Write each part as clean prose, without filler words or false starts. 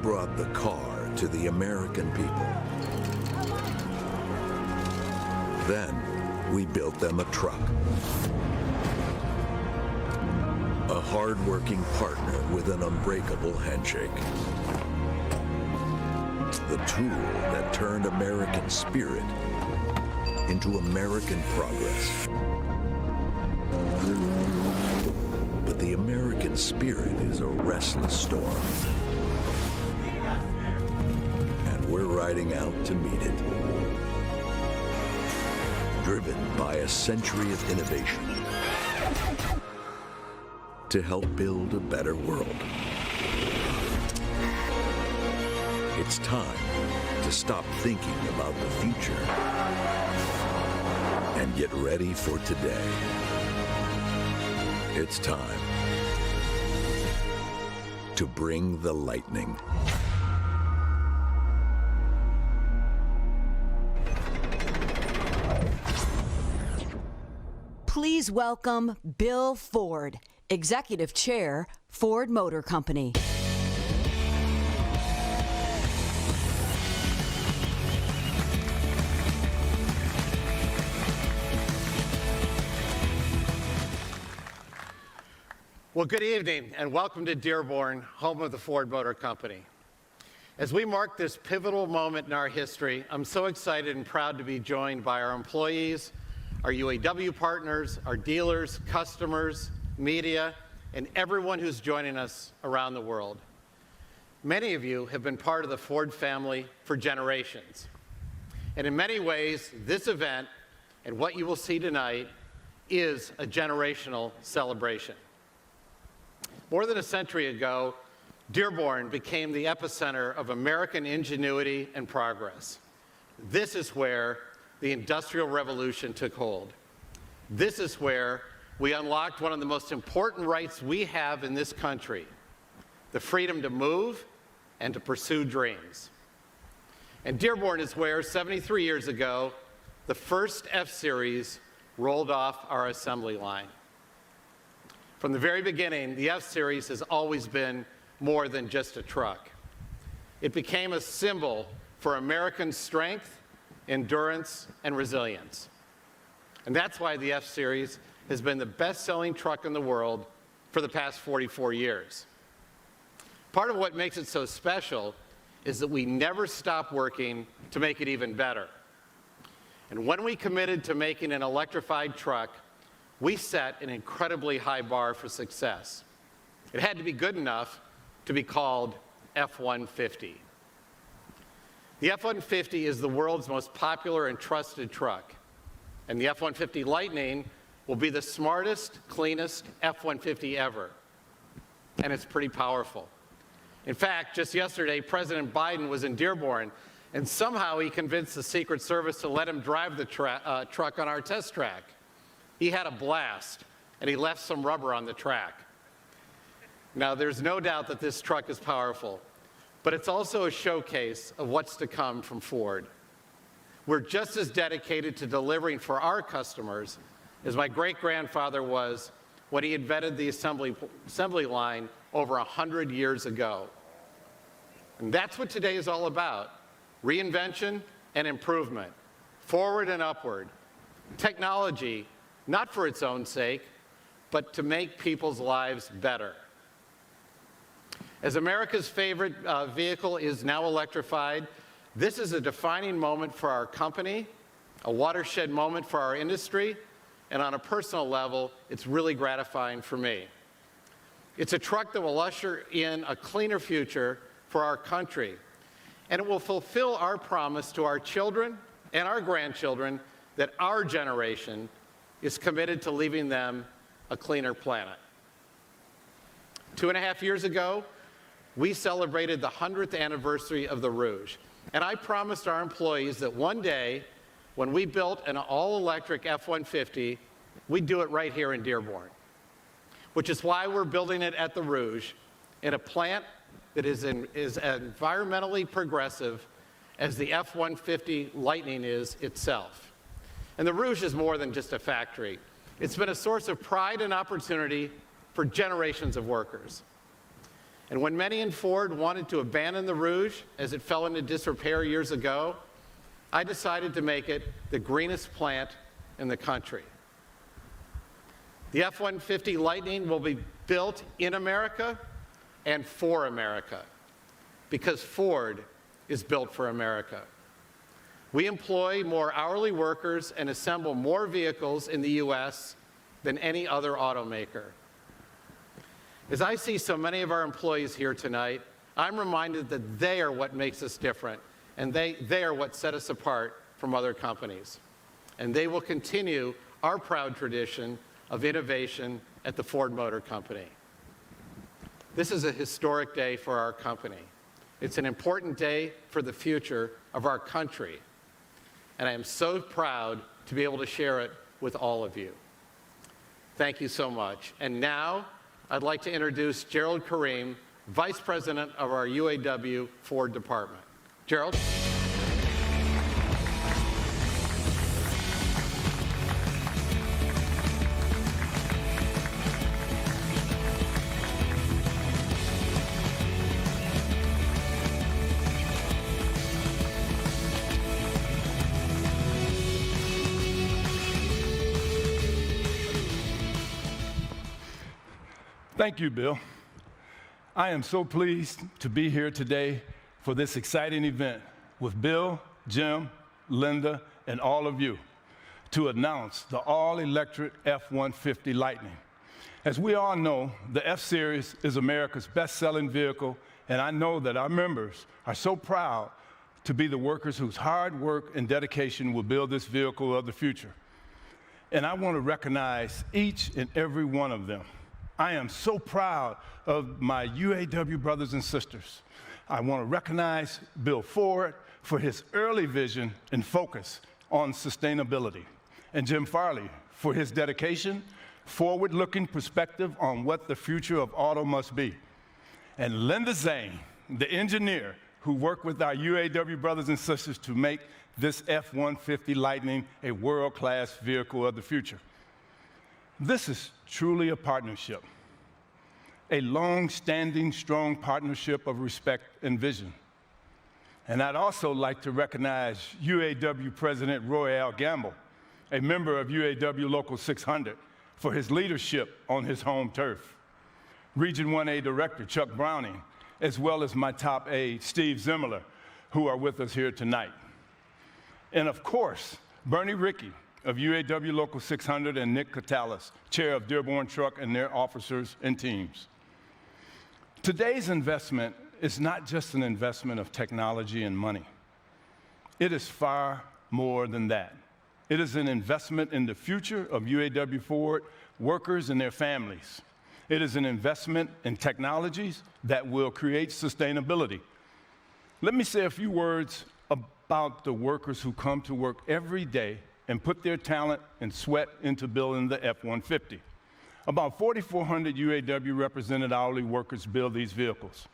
brought the car to the American people. Then we built them a truck. A hard-working partner with an unbreakable handshake. The tool that turned American spirit into American progress. But the American spirit is a restless storm. And we're riding out to meet it. Driven by a century of innovation to help build a better world. It's time to stop thinking about the future and get ready for today. It's time to bring the lightning. Please welcome Bill Ford, Executive Chair, Ford Motor Company. Well, good evening and welcome to Dearborn, home of the Ford Motor Company. As we mark this pivotal moment in our history, I'm so excited and proud to be joined by our employees, our UAW partners, our dealers, customers, media, and everyone who's joining us around the world. Many of you have been part of the Ford family for generations. And in many ways, this event and what you will see tonight is a generational celebration. More than a century ago, Dearborn became the epicenter of American ingenuity and progress. This is where the Industrial Revolution took hold. This is where we unlocked one of the most important rights we have in this country, the freedom to move and to pursue dreams. And Dearborn is where, 73 years ago, the first F-Series rolled off our assembly line. From the very beginning, the F-Series has always been more than just a truck. It became a symbol for American strength, endurance, and resilience. And that's why the F-Series has been the best-selling truck in the world for the past 44 years. Part of what makes it so special is that we never stop working to make it even better. And when we committed to making an electrified truck, we set an incredibly high bar for success. It had to be good enough to be called F-150. The F-150 is the world's most popular and trusted truck, and the F-150 Lightning will be the smartest, cleanest F-150 ever, and it's pretty powerful. In fact, just yesterday, President Biden was in Dearborn, and somehow he convinced the Secret Service to let him drive the truck on our test track. He had a blast, and he left some rubber on the track. Now, there's no doubt that this truck is powerful, but it's also a showcase of what's to come from Ford. We're just as dedicated to delivering for our customers as my great-grandfather was when he invented the assembly line over 100 years ago. And that's what today is all about: reinvention and improvement, forward and upward. Technology, not for its own sake, but to make people's lives better. As America's favorite vehicle is now electrified, this is a defining moment for our company, a watershed moment for our industry, and on a personal level, it's really gratifying for me. It's a truck that will usher in a cleaner future for our country, and it will fulfill our promise to our children and our grandchildren that our generation is committed to leaving them a cleaner planet. 2.5 years ago, we celebrated the 100th anniversary of the Rouge, and I promised our employees that one day, when we built an all-electric F-150, we'd do it right here in Dearborn, which is why we're building it at the Rouge, in a plant that is environmentally progressive as the F-150 Lightning is itself. And the Rouge is more than just a factory. It's been a source of pride and opportunity for generations of workers. And when many in Ford wanted to abandon the Rouge as it fell into disrepair years ago, I decided to make it the greenest plant in the country. The F-150 Lightning will be built in America and for America, because Ford is built for America. We employ more hourly workers and assemble more vehicles in the U.S. than any other automaker. As I see so many of our employees here tonight, I'm reminded that they are what makes us different, and they are what set us apart from other companies. And they will continue our proud tradition of innovation at the Ford Motor Company. This is a historic day for our company. It's an important day for the future of our country, and I am so proud to be able to share it with all of you. Thank you so much. And now, I'd like to introduce Gerald Kareem, Vice President of our UAW Ford Department. Gerald? Thank you, Bill. I am so pleased to be here today for this exciting event with Bill, Jim, Linda, and all of you to announce the all-electric F-150 Lightning. As we all know, the F-Series is America's best-selling vehicle, and I know that our members are so proud to be the workers whose hard work and dedication will build this vehicle of the future. And I want to recognize each and every one of them. I am so proud of my UAW brothers and sisters. I want to recognize Bill Ford for his early vision and focus on sustainability, and Jim Farley for his dedication, forward-looking perspective on what the future of auto must be, and Linda Zane, the engineer who worked with our UAW brothers and sisters to make this F-150 Lightning a world-class vehicle of the future. This is truly a partnership, a long-standing, strong partnership of respect and vision. And I'd also like to recognize UAW President Roy L. Gamble, a member of UAW Local 600, for his leadership on his home turf. Region 1A Director Chuck Browning, as well as my top aide, Steve Zimmerler, who are with us here tonight. And of course, Bernie Rickey, of UAW Local 600, and Nick Catalis, chair of Dearborn Truck, and their officers and teams. Today's investment is not just an investment of technology and money. It is far more than that. It is an investment in the future of UAW Ford workers and their families. It is an investment in technologies that will create sustainability. Let me say a few words about the workers who come to work every day and put their talent and sweat into building the F-150. About 4,400 UAW represented hourly workers build these vehicles.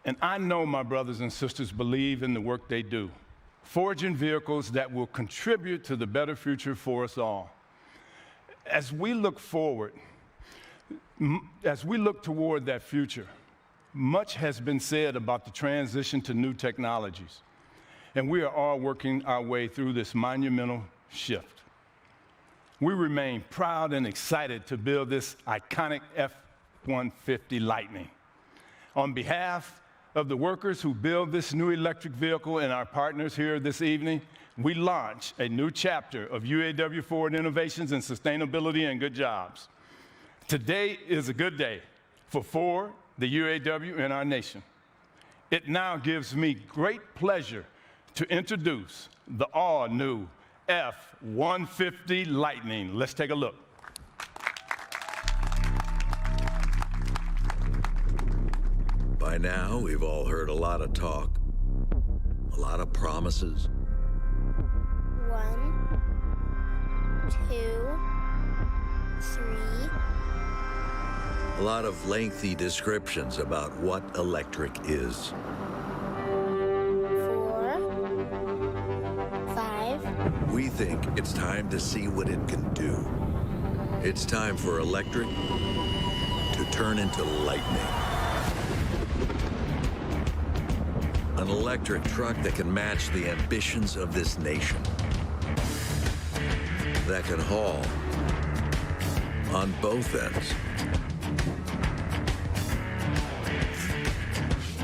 And I know my brothers and sisters believe in the work they do, forging vehicles that will contribute to the better future for us all. As we look forward, as we look toward that future, much has been said about the transition to new technologies. And we are all working our way through this monumental shift. We remain proud and excited to build this iconic F-150 Lightning. On behalf of the workers who build this new electric vehicle and our partners here this evening, we launch a new chapter of UAW Ford innovations in sustainability and good jobs. Today is a good day for Ford, the UAW, and our nation. It now gives me great pleasure to introduce the all-new F-150 Lightning. Let's take a look. By now, we've all heard a lot of talk, a lot of promises. 1, 2, 3. A lot of lengthy descriptions about what electric is. 4, 5. We think it's time to see what it can do. It's time for electric to turn into lightning. An electric truck that can match the ambitions of this nation. That can haul on both ends.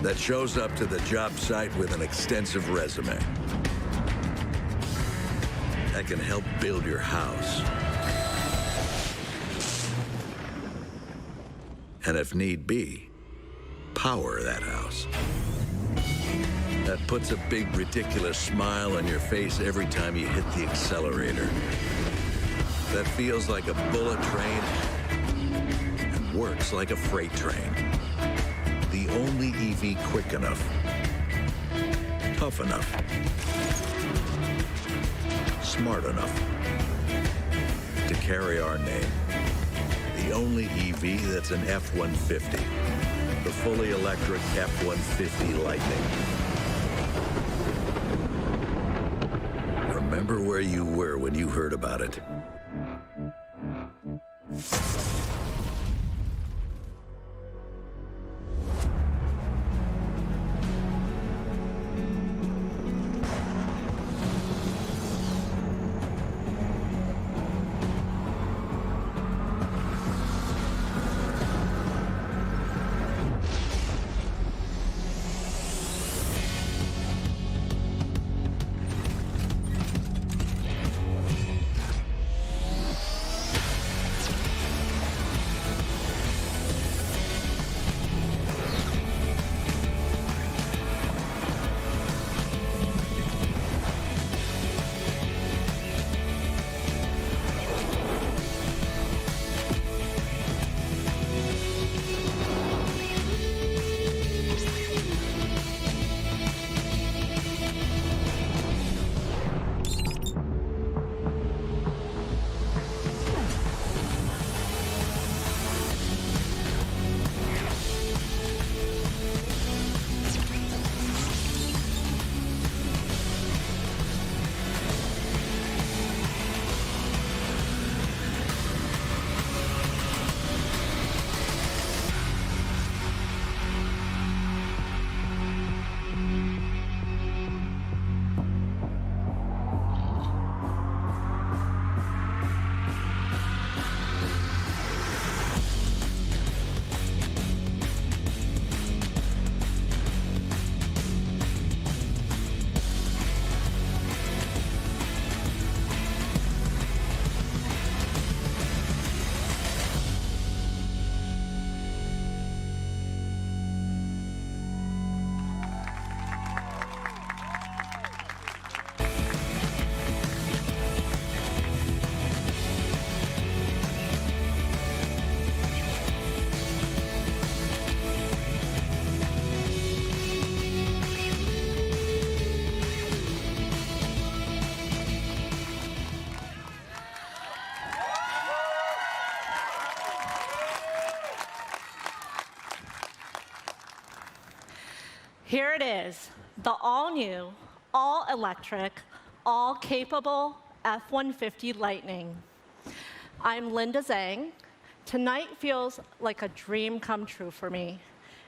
That shows up to the job site with an extensive resume. That can help build your house. And if need be, power that house. That puts a big, ridiculous smile on your face every time you hit the accelerator. That feels like a bullet train and works like a freight train. The only EV quick enough, tough enough, smart enough to carry our name. The only EV that's an F-150, the fully electric F-150 Lightning. Remember where you were when you heard about it. Here it is, the all-new, all-electric, all-capable F-150 Lightning. I'm Linda Zhang. Tonight feels like a dream come true for me.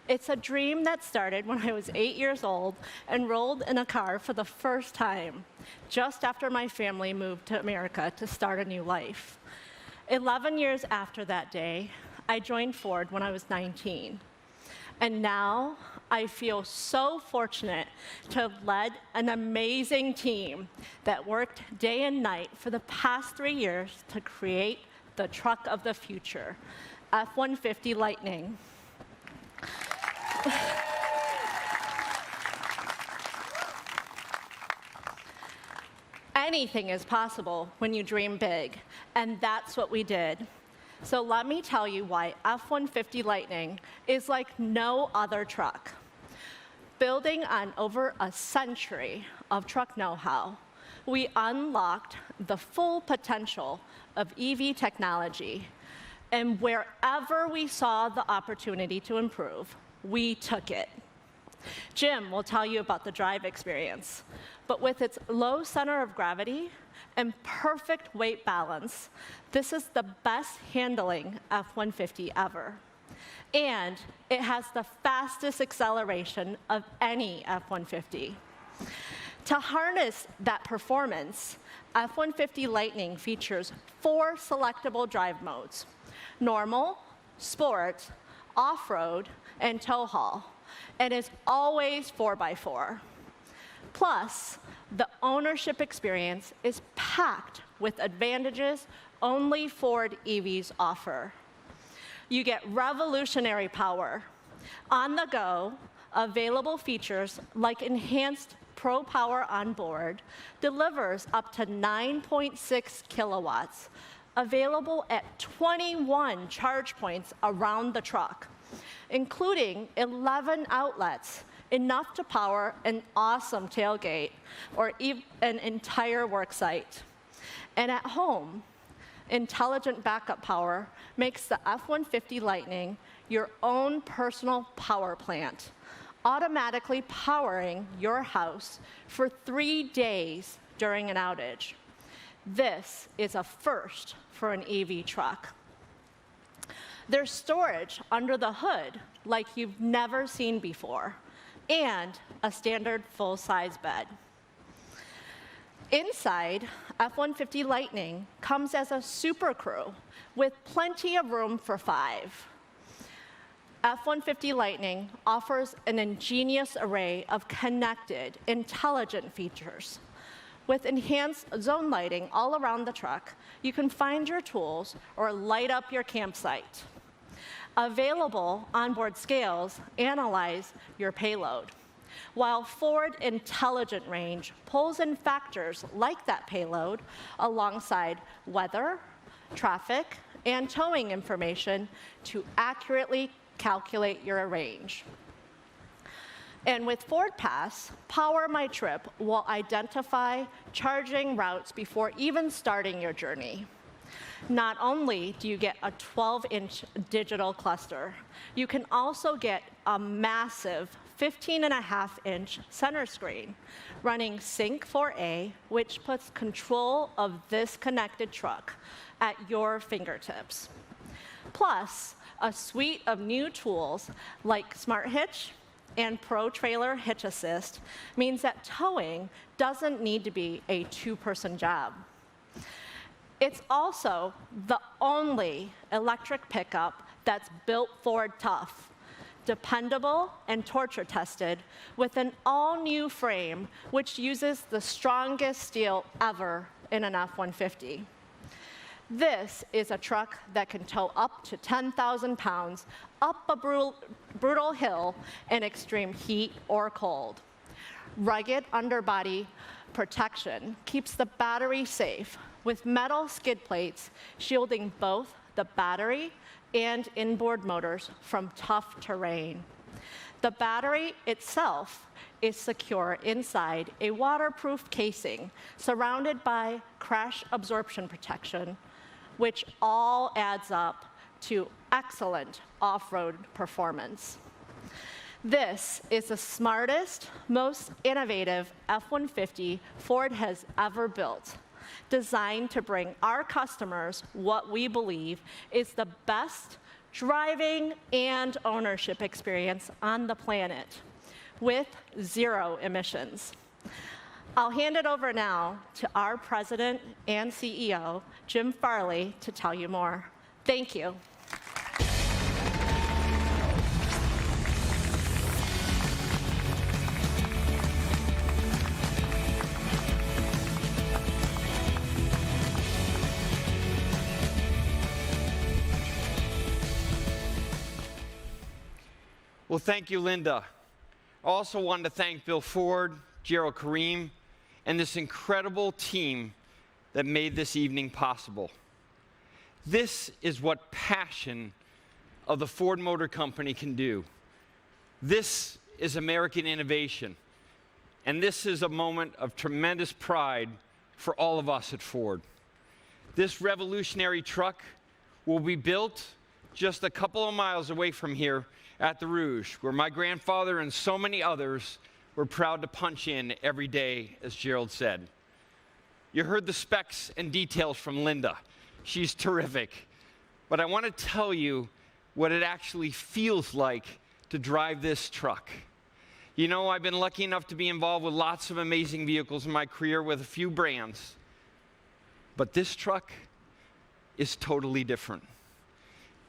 It's a dream that started when I was 8 years old and rolled in a car for the first time, just after my family moved to America to start a new life. 11 years after that day, I joined Ford when I was 19. And now, I feel so fortunate to have led an amazing team that worked day and night for the past 3 years to create the truck of the future, F-150 Lightning. Anything is possible when you dream big, and that's what we did. So let me tell you why F-150 Lightning is like no other truck. Building on over a century of truck know-how, we unlocked the full potential of EV technology, and wherever we saw the opportunity to improve, we took it. Jim will tell you about the drive experience, but with its low center of gravity and perfect weight balance, this is the best handling F-150 ever. And it has the fastest acceleration of any F-150. To harness that performance, F-150 Lightning features 4 selectable drive modes: normal, sport, off-road, and tow haul, and is always 4x4. Plus, the ownership experience is packed with advantages only Ford EVs offer. You get revolutionary power, on-the-go, available features like enhanced Pro Power on board delivers up to 9.6 kilowatts, available at 21 charge points around the truck, including 11 outlets, enough to power an awesome tailgate or an entire work site. And at home, intelligent backup power makes the F-150 Lightning your own personal power plant, automatically powering your house for 3 days during an outage. This is a first for an EV truck. There's storage under the hood like you've never seen before, and a standard full-size bed. Inside, F-150 Lightning comes as a Super Crew with plenty of room for 5. F-150 Lightning offers an ingenious array of connected, intelligent features. With enhanced zone lighting all around the truck, you can find your tools or light up your campsite. Available onboard scales analyze your payload, while Ford Intelligent Range pulls in factors like that payload alongside weather, traffic, and towing information to accurately calculate your range. And with Ford Pass, Power My Trip will identify charging routes before even starting your journey. Not only do you get a 12-inch digital cluster, you can also get a massive 15.5-inch center screen running Sync 4A, which puts control of this connected truck at your fingertips. Plus, a suite of new tools like Smart Hitch and Pro Trailer Hitch Assist means that towing doesn't need to be a 2-person job. It's also the only electric pickup that's built Ford tough, dependable and torture tested with an all-new frame which uses the strongest steel ever in an F-150. This is a truck that can tow up to 10,000 pounds up a brutal hill in extreme heat or cold. Rugged underbody protection keeps the battery safe with metal skid plates shielding both the battery and inboard motors from tough terrain. The battery itself is secure inside a waterproof casing surrounded by crash absorption protection, which all adds up to excellent off-road performance. This is the smartest, most innovative F-150 Ford has ever built, designed to bring our customers what we believe is the best driving and ownership experience on the planet, with 0 emissions. I'll hand it over now to our President and CEO, Jim Farley, to tell you more. Thank you. Well, thank you, Linda. I also wanted to thank Bill Ford, Gerald Kareem, and this incredible team that made this evening possible. This is what passion of the Ford Motor Company can do. This is American innovation, and this is a moment of tremendous pride for all of us at Ford. This revolutionary truck will be built just a couple of miles away from here at the Rouge, where my grandfather and so many others were proud to punch in every day, as Gerald said. You heard the specs and details from Linda. She's terrific. But I want to tell you what it actually feels like to drive this truck. You know, I've been lucky enough to be involved with lots of amazing vehicles in my career with a few brands. But this truck is totally different.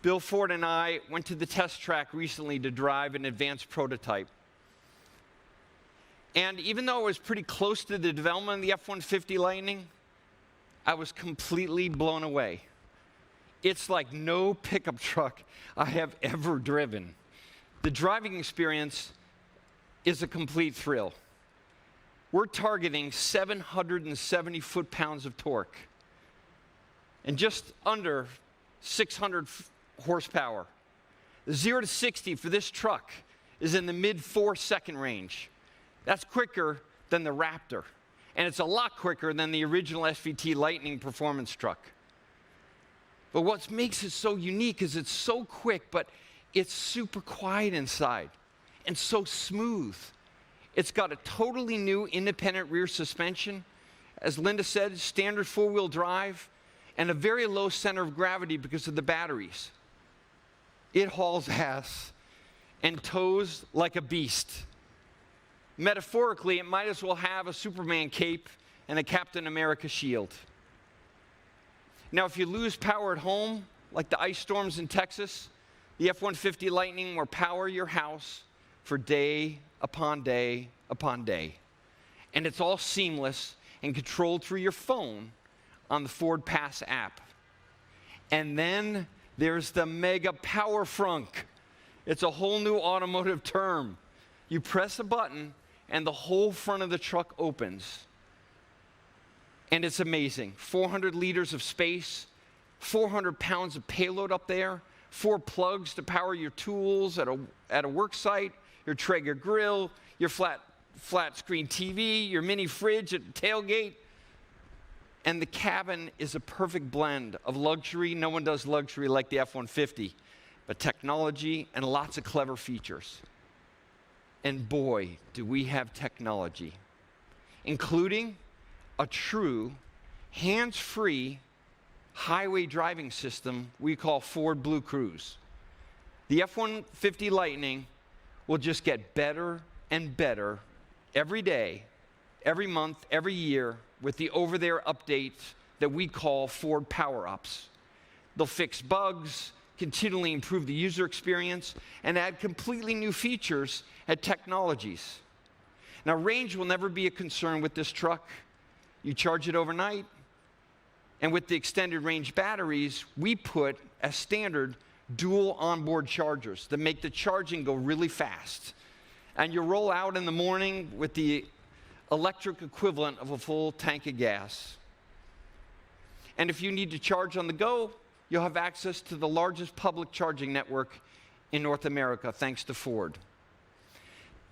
Bill Ford and I went to the test track recently to drive an advanced prototype. And even though it was pretty close to the development of the F-150 Lightning, I was completely blown away. It's like no pickup truck I have ever driven. The driving experience is a complete thrill. We're targeting 770 foot-pounds of torque and just under 600 horsepower. The 0 to 60 for this truck is in the mid 4-second range. That's quicker than the Raptor, and it's a lot quicker than the original SVT Lightning performance truck. But what makes it so unique is it's so quick, but it's super quiet inside and so smooth. It's got a totally new independent rear suspension. As Linda said, standard four-wheel drive and a very low center of gravity because of the batteries. It hauls ass and tows like a beast. Metaphorically, it might as well have a Superman cape and a Captain America shield. Now, if you lose power at home, like the ice storms in Texas, the F-150 Lightning will power your house for day upon day upon day. And it's all seamless and controlled through your phone on the Ford Pass app. And then there's the Mega Power Frunk. It's a whole new automotive term. You press a button and the whole front of the truck opens. And it's amazing. 400 liters of space, 400 pounds of payload up there, 4 plugs to power your tools at a work site, your Traeger grill, your flat screen TV, your mini fridge at the tailgate. And the cabin is a perfect blend of luxury. No one does luxury like the F-150, but technology and lots of clever features. And boy, do we have technology, including a true hands-free highway driving system we call Ford Blue Cruise. The F-150 Lightning will just get better and better every day, every month, every year with the over-there updates that we call Ford Power-Ups. They'll fix bugs, continually improve the user experience, and add completely new features and technologies. Now, range will never be a concern with this truck. You charge it overnight, and with the extended range batteries, we put as standard dual onboard chargers that make the charging go really fast. And you roll out in the morning with the electric equivalent of a full tank of gas. And if you need to charge on the go, you'll have access to the largest public charging network in North America, thanks to Ford.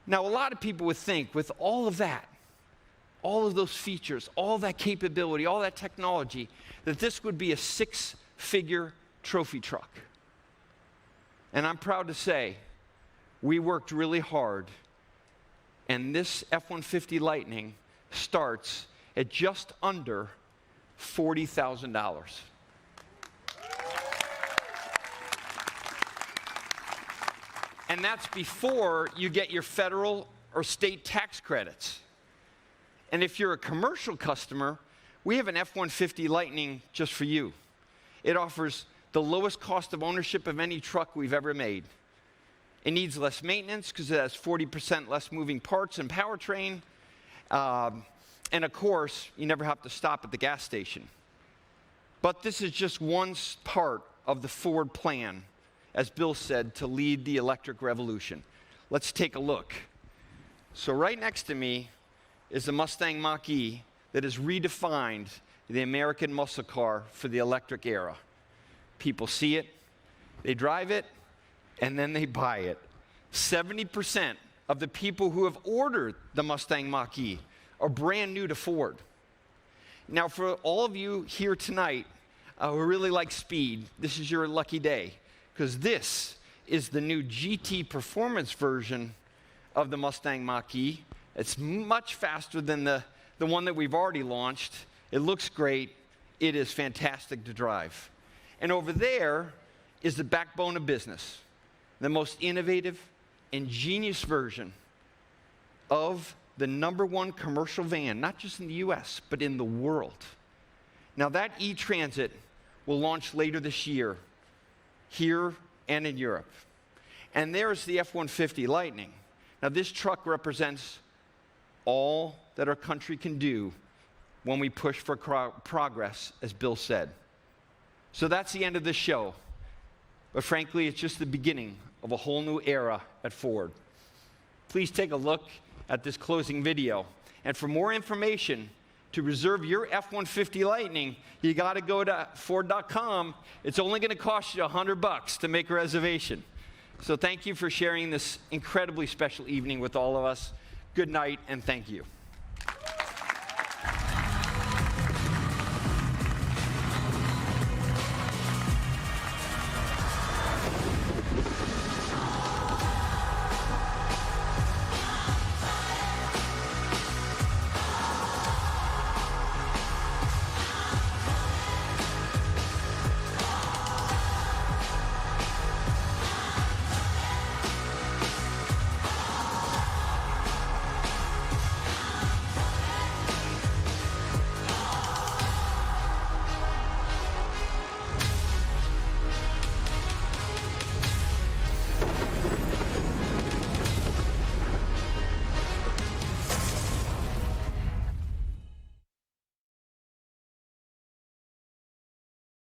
Now, a lot of people would think with all of that, all of those features, all that capability, all that technology, that this would be a 6-figure trophy truck. And I'm proud to say, we worked really hard, and this F-150 Lightning starts at just under $40,000. And that's before you get your federal or state tax credits. And if you're a commercial customer, we have an F-150 Lightning just for you. It offers the lowest cost of ownership of any truck we've ever made. It needs less maintenance because it has 40% less moving parts and powertrain. And of course, you never have to stop at the gas station. But this is just one part of the Ford plan, as Bill said, to lead the electric revolution. Let's take a look. So right next to me is the Mustang Mach-E that has redefined the American muscle car for the electric era. People see it, they drive it, and then they buy it. 70% of the people who have ordered the Mustang Mach-E are brand new to Ford. Now, for all of you here tonight who really like speed, this is your lucky day, because this is the new GT performance version of the Mustang Mach-E. It's much faster than the one that we've already launched. It looks great. It is fantastic to drive. And over there is the backbone of business, the most innovative, ingenious version of the #1 commercial van, not just in the US, but in the world. Now that E-Transit will launch later this year, here and in Europe. And there's the F-150 Lightning. Now this truck represents all that our country can do when we push for progress, as Bill said. So that's the end of this show. But frankly, it's just the beginning of a whole new era at Ford. Please take a look at this closing video. And for more information, to reserve your F-150 Lightning, you got to go to Ford.com. It's only going to cost you $100 to make a reservation. So thank you for sharing this incredibly special evening with all of us. Good night, and thank you.